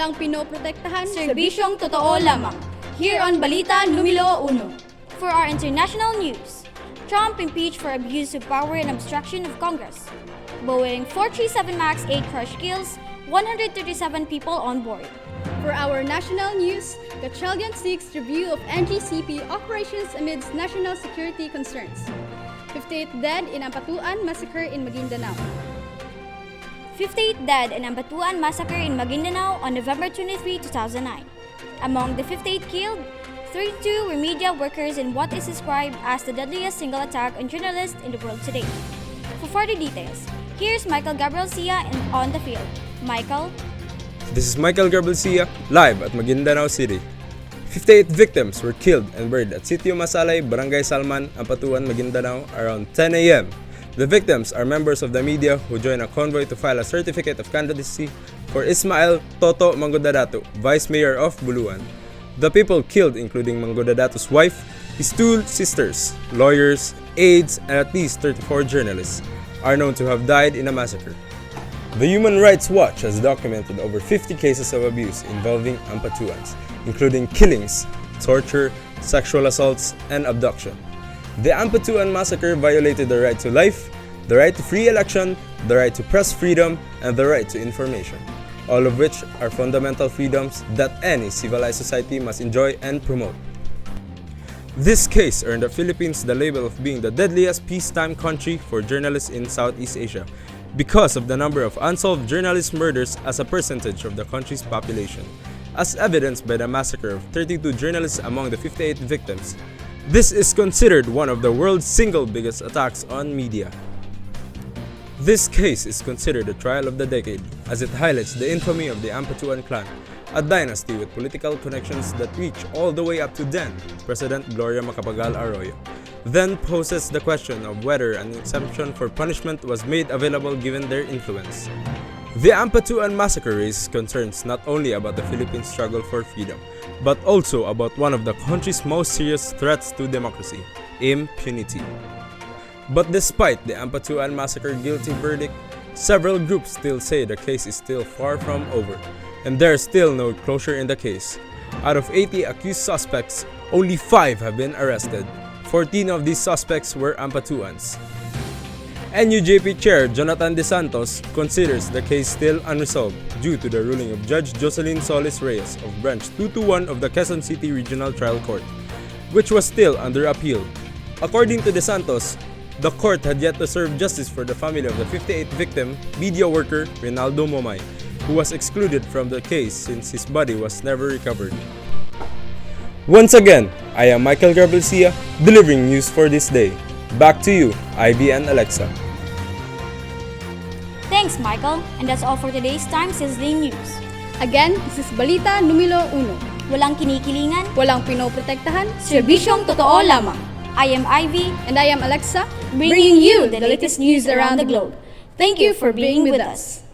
walang pinoprotektahan, serbisyong totoo lamang. Here on Balita, NuMILo 1. For our international news, Trump impeached for abuse of power and obstruction of Congress. Boeing 437 MAX 8 crash kills 137 people on board. For our national news, Gatchalian seeks review of NGCP operations amidst national security concerns. 58 dead in Ampatuan Massacre in Maguindanao. 58 dead in Ampatuan Massacre in Maguindanao on November 23, 2009. Among the 58 killed, 32 were media workers in what is described as the deadliest single attack on journalists in the world today. For further details, here's Micheal Sia on the field. Michael? This is Micheal Sia, live at Maguindanao City. 58 victims were killed and buried at Sitio Masalay, Barangay Salman, Ampatuan, Maguindanao around 10 a.m. The victims are members of the media who joined a convoy to file a certificate of candidacy for Ismael Toto Mangudadato, Vice Mayor of Buluan. The people killed, including Mangudadato's wife, his two sisters, lawyers, aides, and at least 34 journalists, are known to have died in a massacre. The Human Rights Watch has documented over 50 cases of abuse involving Ampatuans, including killings, torture, sexual assaults, and abduction. The Ampatuan Massacre violated the right to life, the right to free election, the right to press freedom, and the right to information, all of which are fundamental freedoms that any civilized society must enjoy and promote. This case earned the Philippines the label of being the deadliest peacetime country for journalists in Southeast Asia because of the number of unsolved journalist murders as a percentage of the country's population, as evidenced by the massacre of 32 journalists among the 58 victims. This is considered one of the world's single biggest attacks on media. This case is considered the trial of the decade, as it highlights the infamy of the Ampatuan clan, a dynasty with political connections that reach all the way up to then President Gloria Macapagal Arroyo. Then poses the question of whether an exemption for punishment was made available given their influence. The Ampatuan Massacre raises concerns not only about the Philippine struggle for freedom, but also about one of the country's most serious threats to democracy, impunity. But despite the Ampatuan Massacre guilty verdict, several groups still say the case is still far from over, and there is still no closure in the case. Out of 80 accused suspects, only 5 have been arrested. 14 of these suspects were Ampatuans. NUJP Chair Jonathan De Santos considers the case still unresolved due to the ruling of Judge Jocelyn Solis Reyes of Branch 221 of the Quezon City Regional Trial Court, which was still under appeal. According to De Santos, the court had yet to serve justice for the family of the 58th victim, media worker Rinaldo Momay, who was excluded from the case since his body was never recovered. Once again, I am Micheal Sia, delivering news for this day. Back to you, Ivy and Alexa. Thanks, Michael. And that's all for today's time-sizzling news. Again, this is Balita NuMILo 1. Walang kinikilingan, Walang pinoprotektahan, serbisyong totoo lamang. I am Ivy, and I am Alexa, bringing you the latest news around the globe. Thank you for being with us.